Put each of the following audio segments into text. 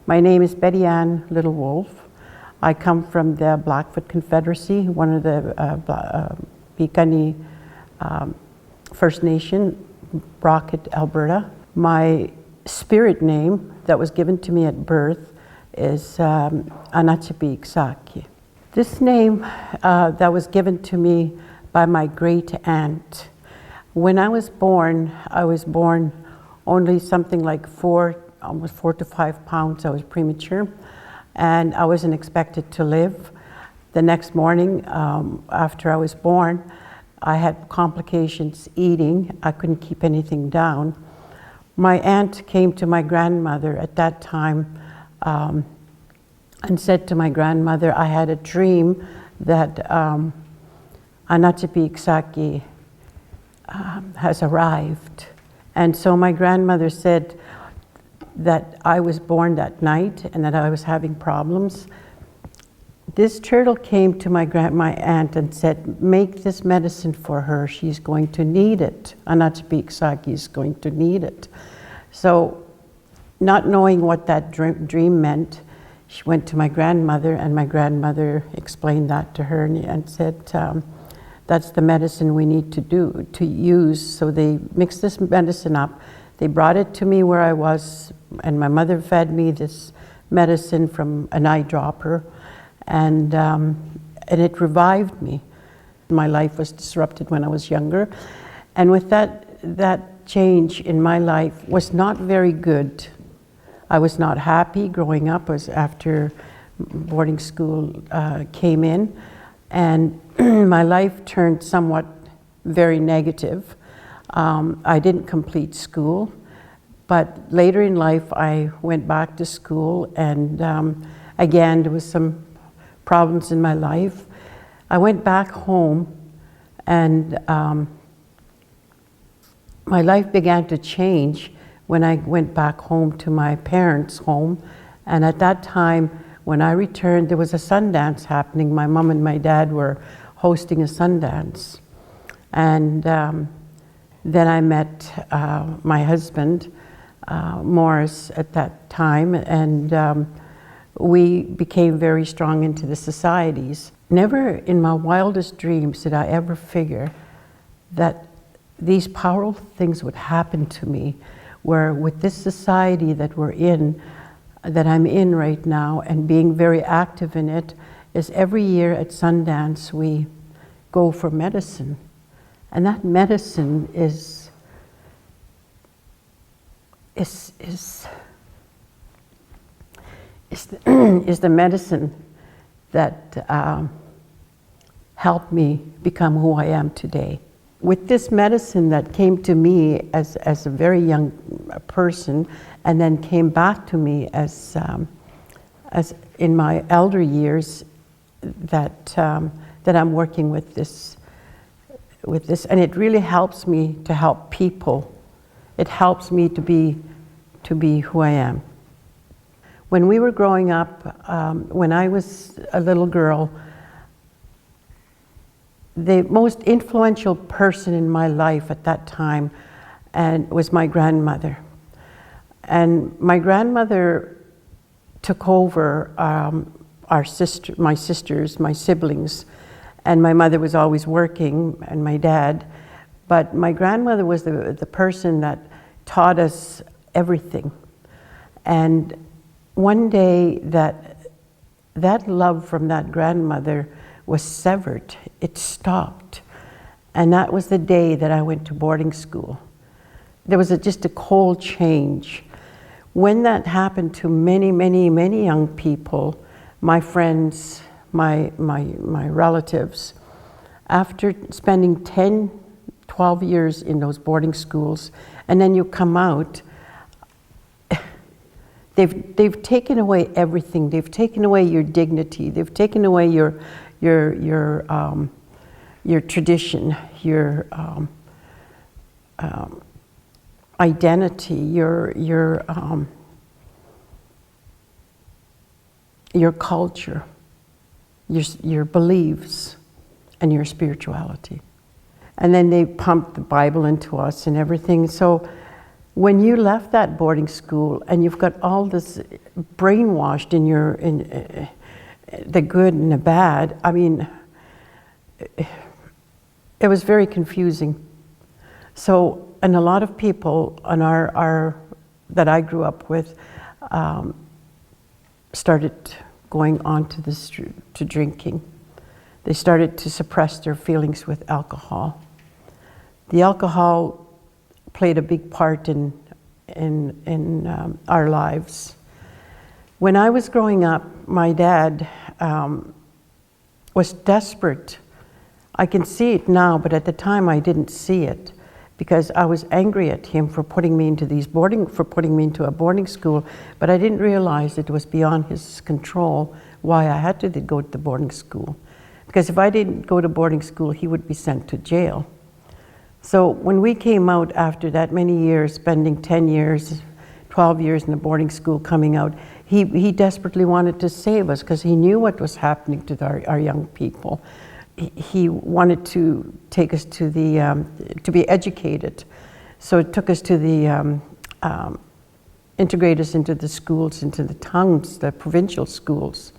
My name is Betty Ann Little Wolf. I come from the Blackfoot Confederacy, one of the Piikani First Nation, Brockett, Alberta. My spirit name that was given to me at birth is Pimatiziwin. This name that was given to me by my great aunt. When I was born only something like almost 4 to 5 pounds. I was premature, and I wasn't expected to live. The next morning, after I was born, I had complications eating. I couldn't keep anything down. My aunt came to my grandmother at that time and said to my grandmother, I had a dream that Pimatiziwin has arrived. And so my grandmother said that I was born that night and that I was having problems. This turtle came to my aunt and said, make this medicine for her. She's going to need it. Pimatiziwin is going to need it. So, not knowing what that dream meant, she went to my grandmother, and my grandmother explained that to her and said, that's the medicine we need to use. So they mixed this medicine up. They brought it to me where I was, and my mother fed me this medicine from an eyedropper, and it revived me. My life was disrupted when I was younger, and with that change in my life was not very good. I was not happy growing up. Was after boarding school came in, and my life turned somewhat very negative. I didn't complete school, but later in life I went back to school, and again there was some problems in my life. I went back home, and my life began to change when I went back home to my parents' home. And at that time, when I returned, there was a Sundance happening. My mom and my dad were hosting a Sundance. And then I met my husband, Morris, at that time, and we became very strong into the societies. Never in my wildest dreams did I ever figure that these powerful things would happen to me, where with this society that we're in, that I'm in right now, and being very active in it, is every year at Sundance we go for medicine. And that medicine is the medicine that helped me become who I am today. With this medicine that came to me as a very young person, and then came back to me as in my elder years, that I'm working with this, and it really helps me to help people. It helps me to be who I am. When we were growing up, when I was a little girl, the most influential person in my life at that time was my grandmother. And my grandmother took over my sisters, my siblings, and my mother was always working, and my dad. But my grandmother was the person that taught us everything. And one day that love from that grandmother was severed. It stopped. And that was the day that I went to boarding school. There was just a cold change. When that happened to many, many, many young people, my friends, my relatives, after spending 10, 12 years in those boarding schools, and then you come out, they've taken away everything. They've taken away your dignity. They've taken away your tradition, your identity, your culture, your beliefs, and your spirituality. And then they pumped the Bible into us and everything. So when you left that boarding school and you've got all this brainwashed in the good and the bad, I mean, it was very confusing. So, and a lot of people on our that I grew up with started going on to drinking. They started to suppress their feelings with alcohol. The alcohol played a big part in our lives. When I was growing up, my dad was desperate. I can see it now, but at the time I didn't see it because I was angry at him for putting me into a boarding school, but I didn't realize it was beyond his control why I had to go to the boarding school. Because if I didn't go to boarding school, he would be sent to jail. So when we came out after that many years, spending 10 years, 12 years in the boarding school, coming out, he desperately wanted to save us because he knew what was happening to our young people. He wanted to take us to be educated. So it took us to integrate us into the schools, into the towns, the provincial schools.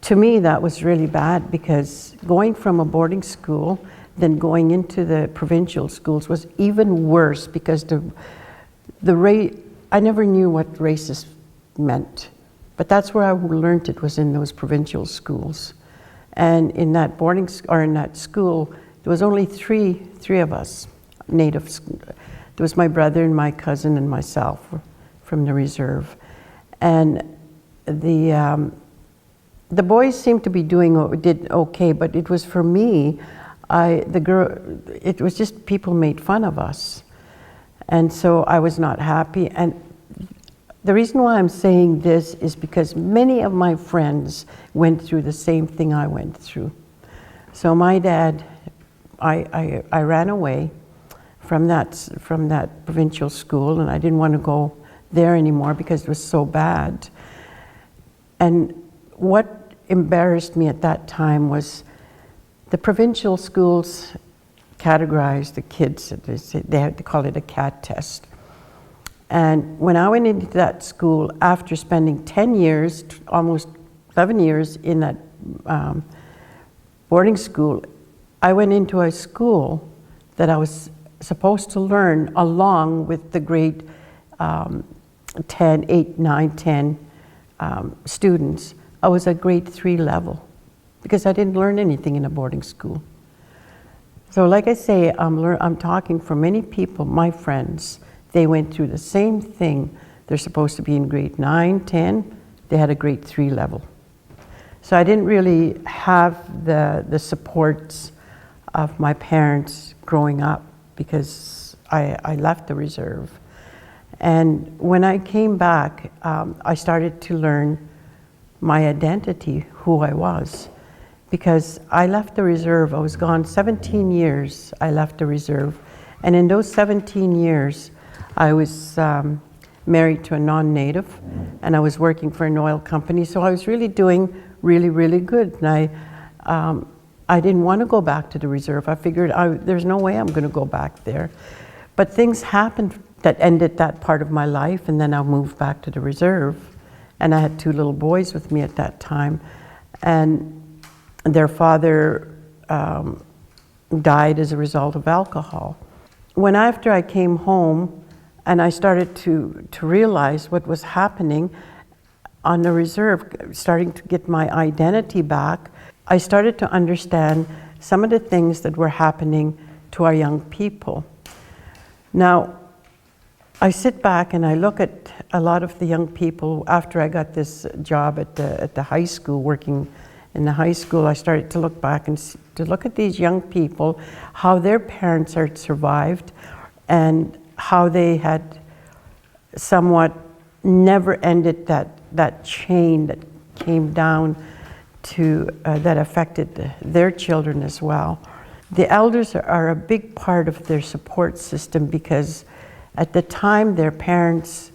To me, that was really bad because going from a boarding school, then going into the provincial schools was even worse because I never knew what racist meant, but that's where I learned it was in those provincial schools. And in that in that school, there was only three of us, natives. There was my brother and my cousin and myself from the reserve. And the boys seemed to be did okay, but it was for me, it was just people made fun of us. And so I was not happy. And the reason why I'm saying this is because many of my friends went through the same thing I went through. So my dad, I ran away from that provincial school, and I didn't want to go there anymore because it was so bad. And what embarrassed me at that time was the provincial schools categorized the kids, they had to call it a CAT test. And when I went into that school, after spending 10 years, almost 11 years in that boarding school, I went into a school that I was supposed to learn along with the grade 10, 8, 9, 10 students. I was at grade 3 level because I didn't learn anything in a boarding school. So like I say, I'm talking for many people, my friends, they went through the same thing. They're supposed to be in grade 9, 10, they had a grade 3 level. So I didn't really have the supports of my parents growing up because I left the reserve. And when I came back, I started to learn my identity, who I was. Because I left the reserve, I was gone 17 years, I left the reserve. And in those 17 years, I was married to a non-native, and I was working for an oil company, so I was really doing really good. And I didn't want to go back to the reserve. I figured there's no way I'm going to go back there. But things happened that ended that part of my life, and then I moved back to the reserve. And I had 2 little boys with me at that time, and their father died as a result of alcohol. After I came home, and I started to realize what was happening on the reserve, starting to get my identity back, I started to understand some of the things that were happening to our young people. Now, I sit back and I look at a lot of the young people. After I got this job at the high school, working in the high school, I started to look back and to look at these young people, how their parents had survived, and how they had somewhat never ended that chain that came down to that affected their children as well. The elders are a big part of their support system because at the time their parents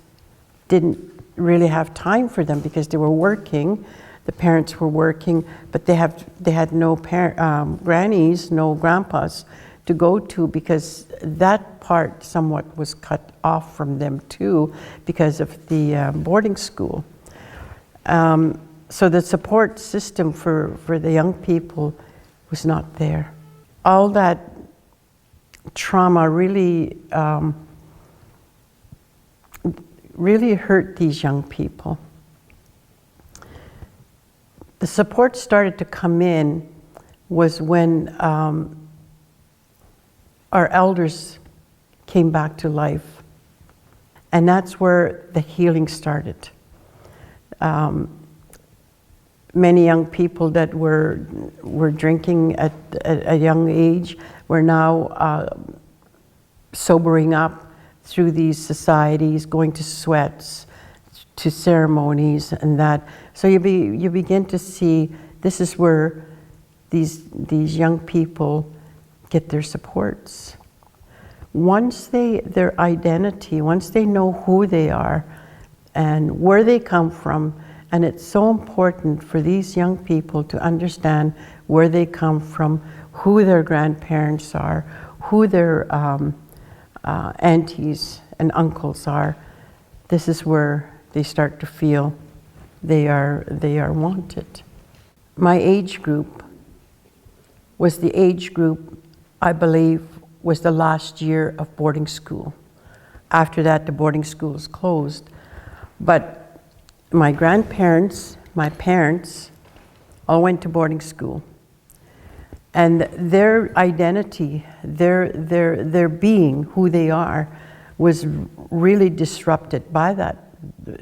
didn't really have time for them because they were working. The parents were working, but they had no grannies, no grandpas to go to, because that part somewhat was cut off from them too because of the boarding school. So the support system for the young people was not there. All that trauma really hurt these young people. The support started to come in was when our elders came back to life. And that's where the healing started. Many young people that were drinking at a young age were now sobering up through these societies, going to sweats, to ceremonies and that. So you begin to see this is where these young people get their supports. Once their identity, once they know who they are and where they come from, and it's so important for these young people to understand where they come from, who their grandparents are, who their aunties and uncles are. This is where they start to feel they are wanted. My age group was the age group, I believe, was the last year of boarding school. After that, the boarding school is closed. But my grandparents, my parents, all went to boarding school. And their identity, their being, who they are, was really disrupted by that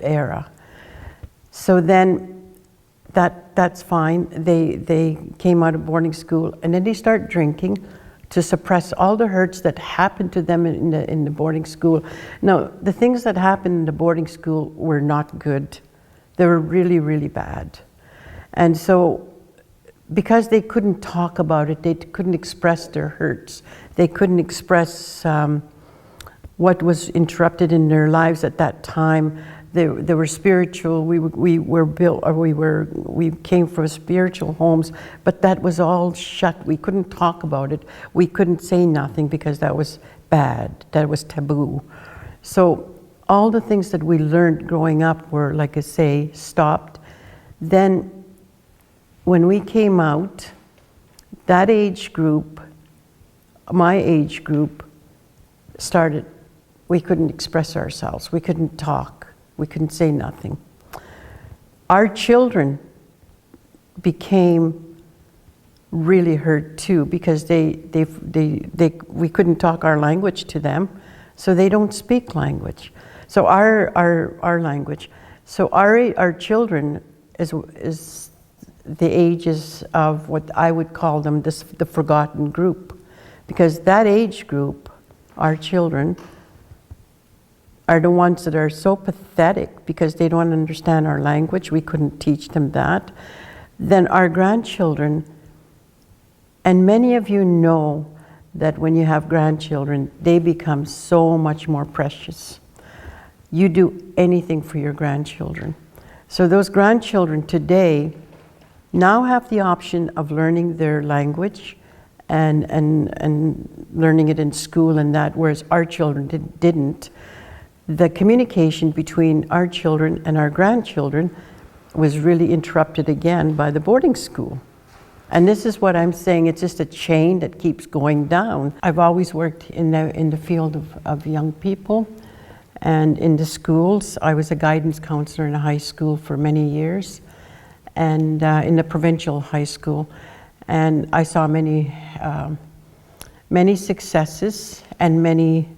era. So then that's fine. They came out of boarding school and then they start drinking to suppress all the hurts that happened to them in the boarding school. Now, the things that happened in the boarding school were not good. They were really, really bad. And so, because they couldn't talk about it, they couldn't express their hurts, they couldn't express what was interrupted in their lives at that time. They were spiritual. We came from spiritual homes, but that was all shut. We couldn't talk about it. We couldn't say nothing because that was bad. That was taboo. So all the things that we learned growing up were, like I say, stopped. Then when we came out, that age group, my age group, started. We couldn't express ourselves. We couldn't talk. We couldn't say nothing. Our children became really hurt too because we couldn't talk our language to them, so they don't speak language. So our language. So our children is the ages of what I would call them the forgotten group, because that age group, our children, are the ones that are so pathetic because they don't understand our language. We couldn't teach them that. Then our grandchildren, and many of you know that when you have grandchildren, they become so much more precious. You do anything for your grandchildren. So those grandchildren today now have the option of learning their language and learning it in school and that, whereas our children didn't. The communication between our children and our grandchildren was really interrupted again by the boarding school. And this is what I'm saying, it's just a chain that keeps going down. I've always worked in the field of young people and in the schools. I was a guidance counselor in a high school for many years and in the provincial high school. And I saw many successes and many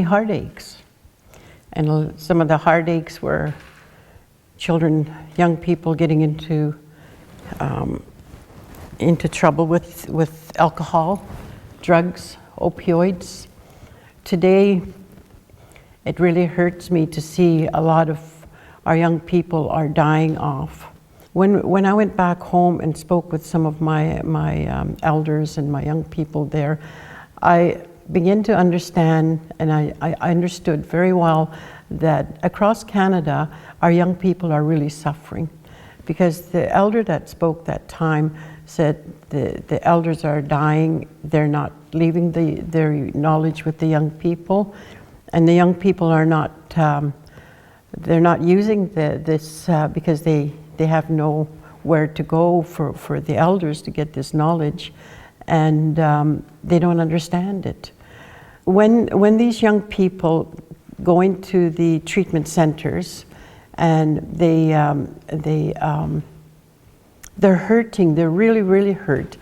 heartaches. And some of the heartaches were children, young people getting into trouble with alcohol, drugs, opioids. Today, it really hurts me to see a lot of our young people are dying off. When I went back home and spoke with some of my elders and my young people there, I began to understand, and I understood very well that across Canada, our young people are really suffering. Because the elder that spoke that time said the elders are dying, they're not leaving their knowledge with the young people, and the young people are not, they're not using this because they have nowhere to go for the elders to get this knowledge, and they don't understand it. When these young people go into the treatment centers and they're hurting, they're really, really hurt.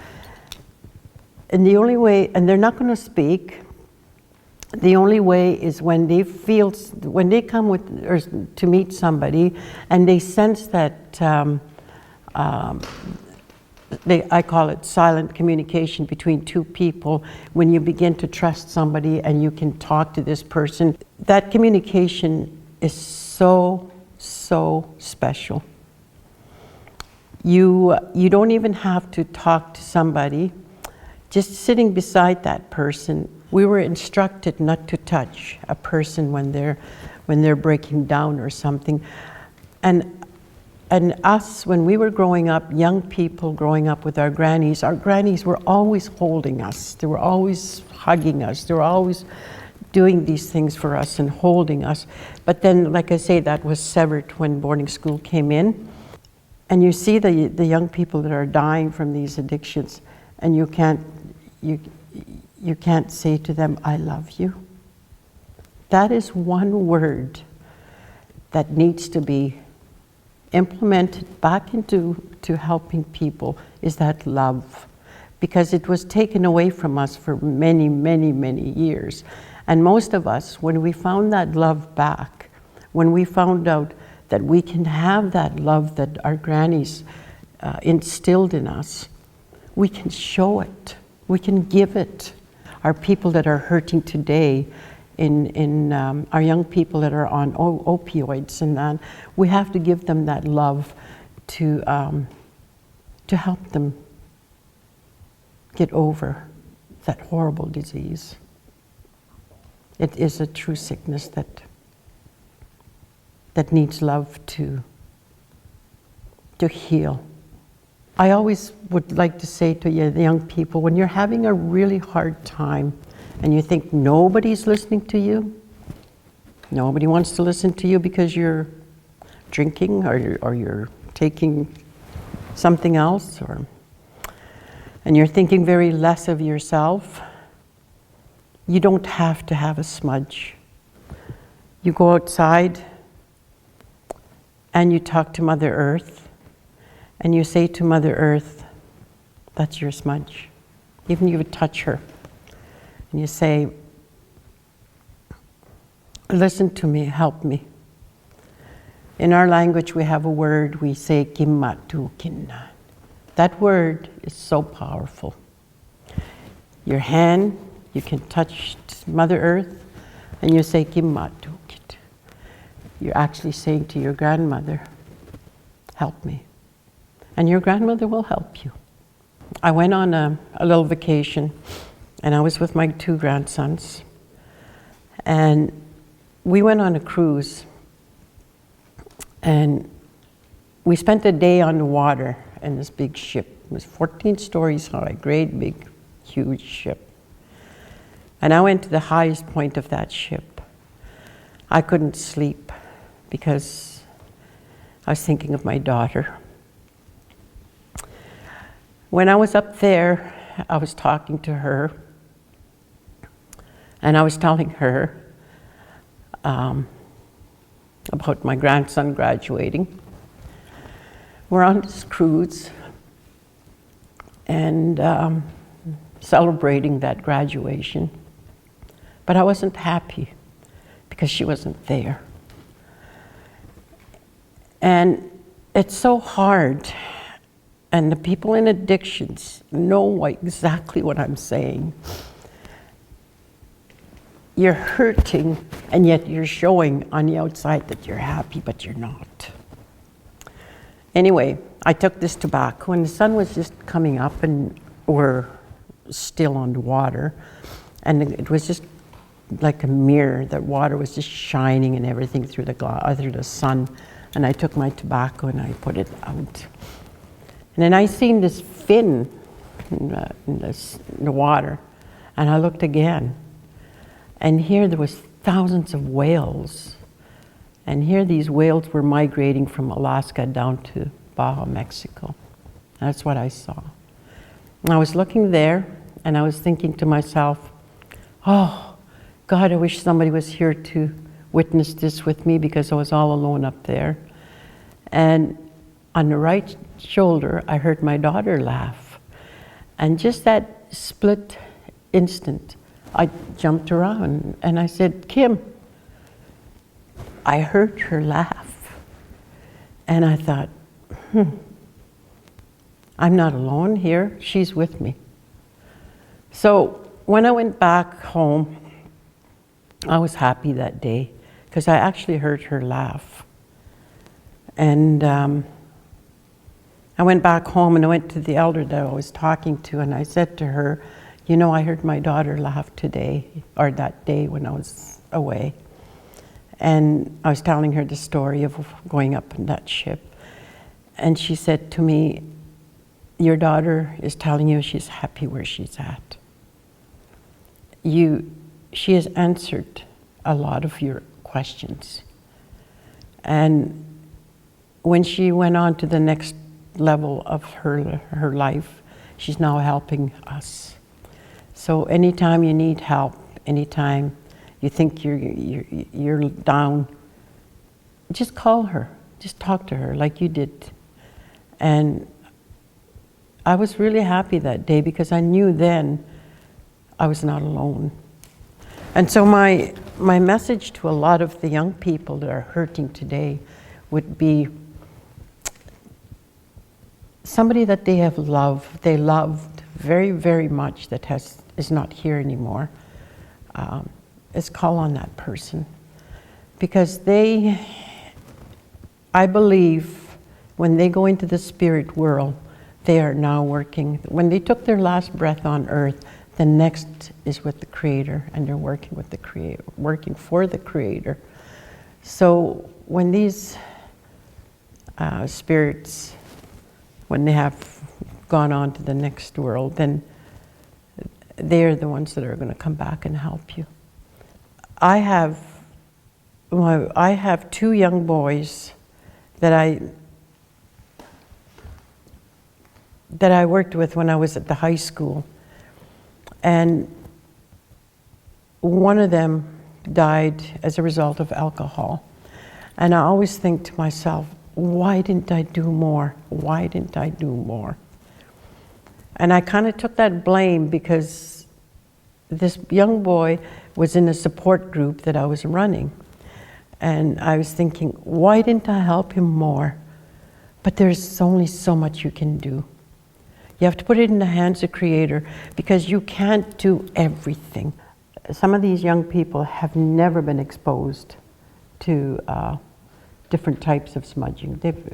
And the only way, and they're not going to speak, the only way is when they come with, or to meet somebody and they sense that, I call it silent communication between two people, when you begin to trust somebody and you can talk to this person. That communication is so, so special. You don't even have to talk to somebody. Just sitting beside that person, we were instructed not to touch a person when they're breaking down or something. And us, when we were growing up, young people growing up with our grannies were always holding us. They were always hugging us. They were always doing these things for us and holding us. But then, like I say, that was severed when boarding school came in. And you see the young people that are dying from these addictions, and you can't say to them, I love you. That is one word that needs to be implemented back into helping people, is that love. Because it was taken away from us for many, many, many years. And most of us, when we found that love back, when we found out that we can have that love that our grannies instilled in us, we can show it, we can give it. Our people that are hurting today, in our young people that are on opioids and that, we have to give them that love to help them get over that horrible disease. It is a true sickness that needs love to heal. I always would like to say to you, the young people, when you're having a really hard time and you think nobody's listening to you, nobody wants to listen to you because you're drinking or you're taking something else, and you're thinking very less of yourself, you don't have to have a smudge. You go outside and you talk to Mother Earth, and you say to Mother Earth, that's your smudge. Even you would touch her, and you say, listen to me, help me. In our language, we have a word, we say, Pimatiziwin. That word is so powerful. Your hand, you can touch Mother Earth, and you say, Pimatiziwin. You're actually saying to your grandmother, help me. And your grandmother will help you. I went on a little vacation, and I was with my 2 grandsons. And we went on a cruise, and we spent a day on the water in this big ship. It was 14 stories high, great big, huge ship. And I went to the highest point of that ship. I couldn't sleep because I was thinking of my daughter. When I was up there, I was talking to her, and I was telling her about my grandson graduating. We're on this cruise and celebrating that graduation, but I wasn't happy because she wasn't there. And it's so hard, and the people in addictions know exactly what I'm saying. You're hurting, and yet you're showing on the outside that you're happy, but you're not. Anyway, I took this tobacco, and the sun was just coming up, and we're still on the water, and it was just like a mirror. The water was just shining and everything through the sun. And I took my tobacco and I put it out. And then I seen this fin in the water, and I looked again. And here there was thousands of whales. And here these whales were migrating from Alaska down to Baja, Mexico. That's what I saw. And I was looking there, and I was thinking to myself, oh, God, I wish somebody was here to witness this with me, because I was all alone up there. And on the right shoulder, I heard my daughter laugh. And just that split instant, I jumped around and I said, Kim, I heard her laugh. And I thought, I'm not alone here, she's with me. So when I went back home, I was happy that day, because I actually heard her laugh. And I went back home and I went to the elder that I was talking to, and I said to her, you know, I heard my daughter laugh today, or that day when I was away. And I was telling her the story of going up in that ship. And she said to me, your daughter is telling you she's happy where she's at. She has answered a lot of your questions. And when she went on to the next level of her life, she's now helping us. So anytime you need help, anytime you think you're down, just call her, just talk to her like you did. And I was really happy that day, because I knew then I was not alone. And so my message to a lot of the young people that are hurting today would be somebody that they loved very, very much, that is not here anymore, is call on that person. Because I believe when they go into the spirit world, they are now working. When they took their last breath on earth, the next is with the Creator, and they're working with the Creator, working for the Creator. So when these spirits, when they have gone on to the next world, then they're the ones that are going to come back and help you. I have 2 young boys that I worked with when I was at the high school. And one of them died as a result of alcohol. And I always think to myself, why didn't I do more? Why didn't I do more? And I kind of took that blame, because this young boy was in a support group that I was running. And I was thinking, why didn't I help him more? But there's only so much you can do. You have to put it in the hands of Creator, because you can't do everything. Some of these young people have never been exposed to different types of smudging. They've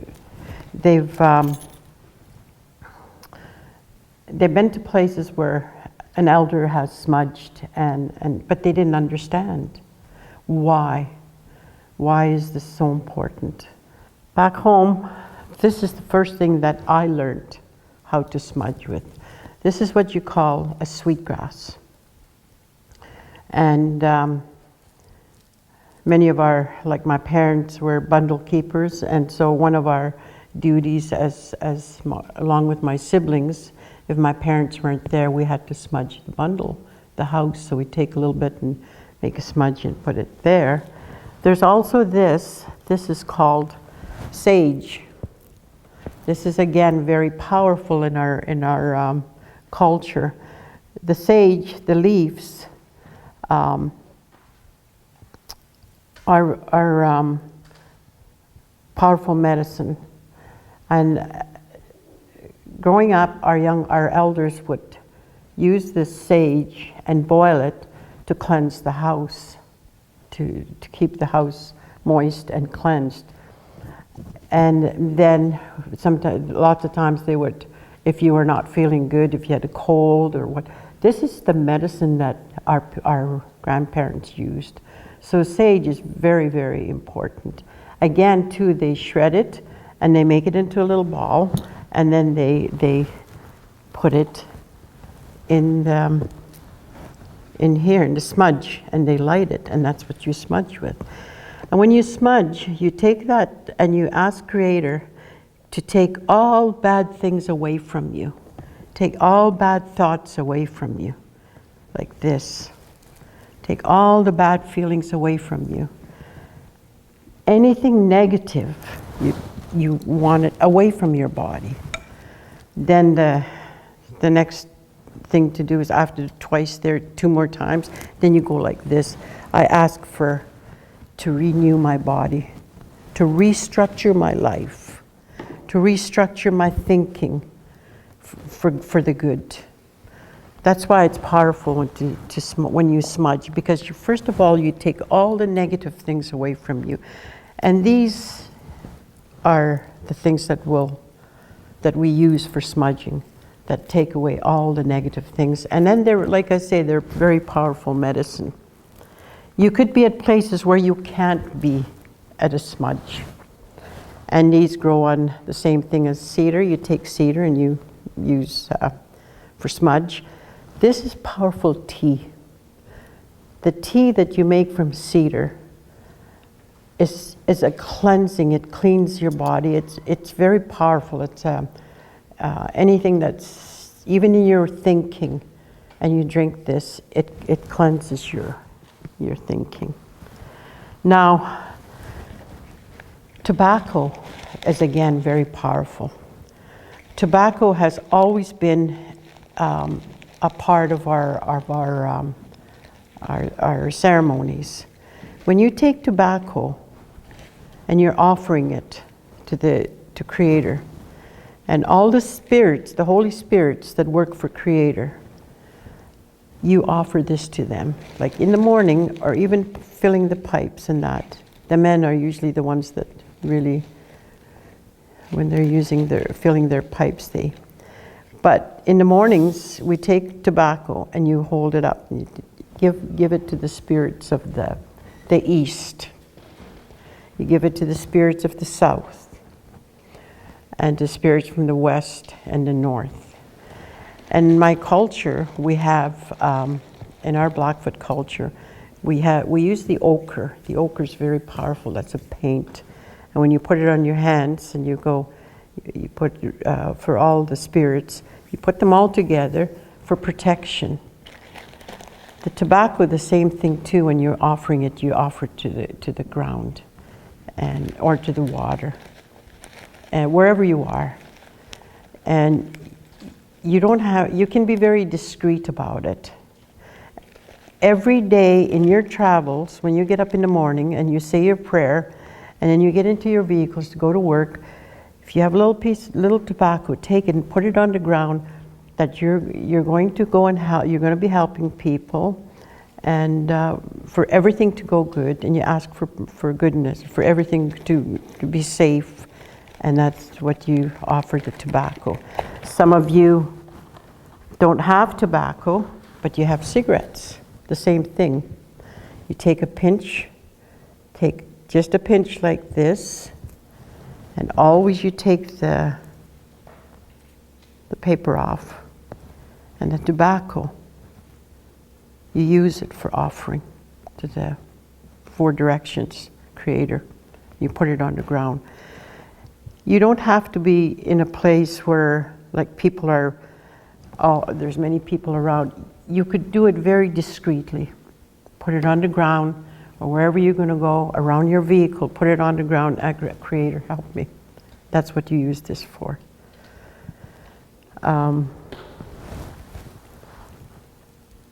been to places where an elder has smudged, but they didn't understand why. Why is this so important? Back home, this is the first thing that I learned how to smudge with. This is what you call a sweetgrass. And many of like my parents were bundle keepers, and so one of our duties along with my siblings, if my parents weren't there, we had to smudge the house. So we take a little bit and make a smudge and put it there. There's also this is called sage. This is again very powerful in our culture. The sage, the leaves, are powerful medicine. And growing up, our elders would use this sage and boil it to cleanse the house, to keep the house moist and cleansed. And then lots of times they would, if you were not feeling good, if you had a cold or what, this is the medicine that our grandparents used. So sage is very, very important. Again, too, they shred it and they make it into a little ball, and then they put it in here in the smudge, and they light it, and that's what you smudge with. And when you smudge, you take that and you ask Creator to take all bad things away from you. Take all bad thoughts away from you, like this. Take all the bad feelings away from you. Anything negative, you want it away from your body. Then the next thing to do is after twice there, 2 more times, then you go like this. I ask to renew my body, to restructure my life, to restructure my thinking for the good. That's why it's powerful when you smudge, because first of all, you take all the negative things away from you. And these are the things that we use for smudging, that take away all the negative things. And then they're, like I say, they're very powerful medicine. You could be at places where you can't be at a smudge. And these grow on the same thing as cedar. You take cedar and you use for smudge. This is powerful tea. The tea that you make from cedar is a cleansing. It cleans your body. It's very powerful. It's anything that's even in your thinking, and you drink this, it cleanses your thinking. Now, tobacco is again very powerful. Tobacco has always been a part of our ceremonies. When you take tobacco and you're offering it to Creator, and all the spirits, the Holy Spirits that work for Creator, you offer this to them, like in the morning, or even filling the pipes and that. The men are usually the ones that really, when they're filling their pipes, but in the mornings, we take tobacco and you hold it up. And you give it to the spirits of the east. You give it to the spirits of the south, and the spirits from the west and the north. And in my culture, we have, in our Blackfoot culture, we use the ochre. The ochre is very powerful. That's a paint. And when you put it on your hands and you put, for all the spirits, you put them all together for protection. The tobacco, the same thing too. When you're offering it, you offer it to the ground, or to the water, and wherever you are. And you can be very discreet about it. Every day in your travels, when you get up in the morning and you say your prayer, and then you get into your vehicles to go to work, if you have a little tobacco, take it and put it on the ground, that you're going to go and help. You're going to be helping people, and for everything to go good, and you ask for goodness, for everything to be safe, and that's what you offer the tobacco. Some of you don't have tobacco, but you have cigarettes. The same thing. You take a pinch, take just a pinch like this, and always you take the paper off, and the tobacco, you use it for offering to the 4 directions Creator. You put it on the ground. You don't have to be in a place where like people are, there's many people around. You could do it very discreetly. Put it on the ground, or wherever you're going to go, around your vehicle, put it on the ground. Creator, help me. That's what you use this for.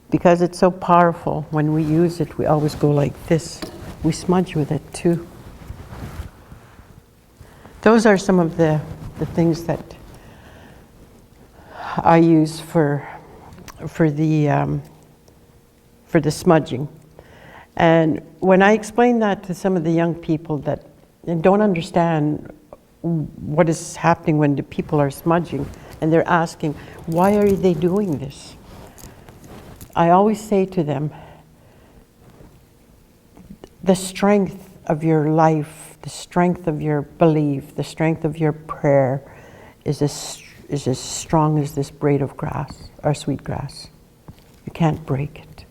Because it's so powerful, when we use it, we always go like this. We smudge with it too. Those are some of the things that I use for the smudging. And when I explain that to some of the young people that don't understand what is happening when the people are smudging, and they're asking, why are they doing this? I always say to them, the strength of your life, the strength of your belief, the strength of your prayer is as strong as this blade of grass, or sweet grass. You can't break it.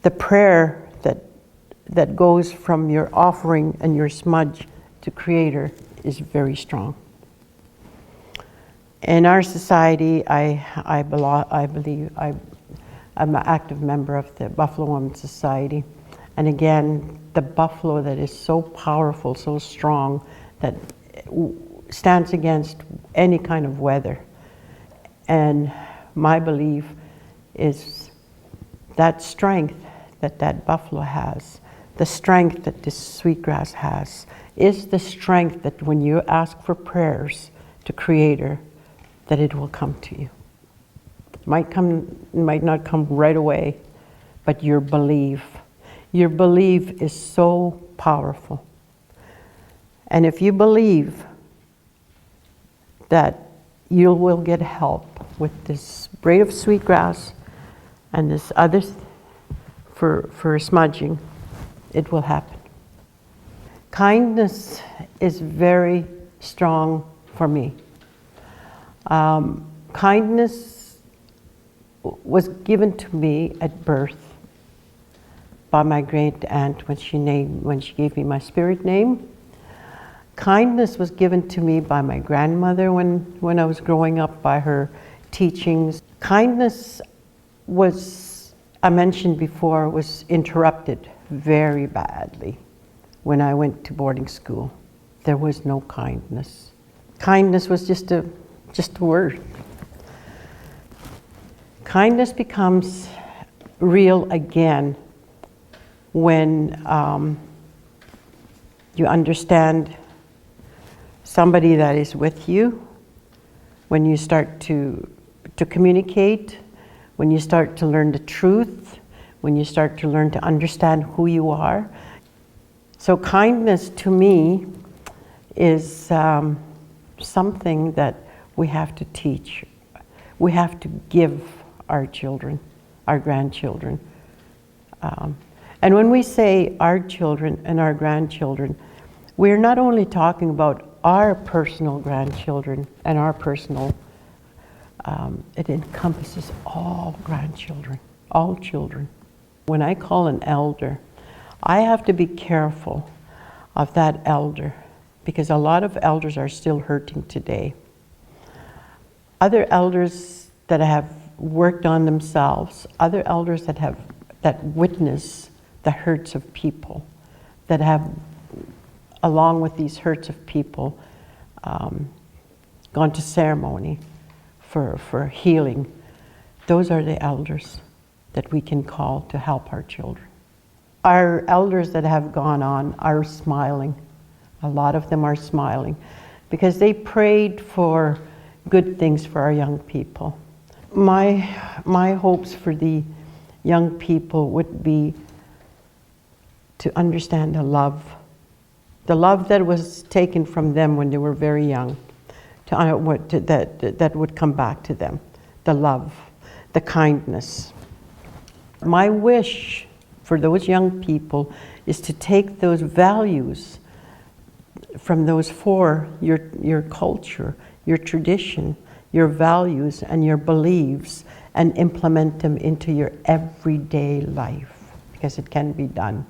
The prayer that goes from your offering and your smudge to Creator is very strong. In our society, I'm an active member of the Buffalo Women's Society. And again, the buffalo that is so powerful, so strong, that stands against any kind of weather. And my belief is that strength that buffalo has, the strength that this sweetgrass has, is the strength that when you ask for prayers to Creator, that it will come to you. It might not come right away, but your belief is so powerful. And if you believe that you will get help with this braid of sweetgrass and this other for smudging, it will happen. Kindness is very strong for me. Kindness was given to me at birth by my great aunt when she gave me my spirit name. Kindness was given to me by my grandmother when I was growing up, by her teachings. Kindness was, I mentioned before, was interrupted very badly when I went to boarding school. There was no kindness. Kindness was just a word. Kindness becomes real again when you understand somebody that is with you, when you start to communicate, when you start to learn the truth, when you start to learn to understand who you are. So kindness to me is something that we have to teach. We have to give our children, our grandchildren. And when we say our children and our grandchildren, we're not only talking about our personal grandchildren and our personal, it encompasses all grandchildren, all children. When I call an elder, I have to be careful of that elder, because a lot of elders are still hurting today. Other elders that have worked on themselves, other elders that witness the hurts of people, that have, along with these hurts of people, gone to ceremony for healing. Those are the elders that we can call to help our children. Our elders that have gone on are smiling. A lot of them are smiling because they prayed for good things for our young people. My hopes for the young people would be to understand the love that was taken from them when they were very young, that would come back to them, the love, the kindness. My wish for those young people is to take those values from those four, your culture, your tradition, your values and your beliefs, and implement them into your everyday life, because it can be done.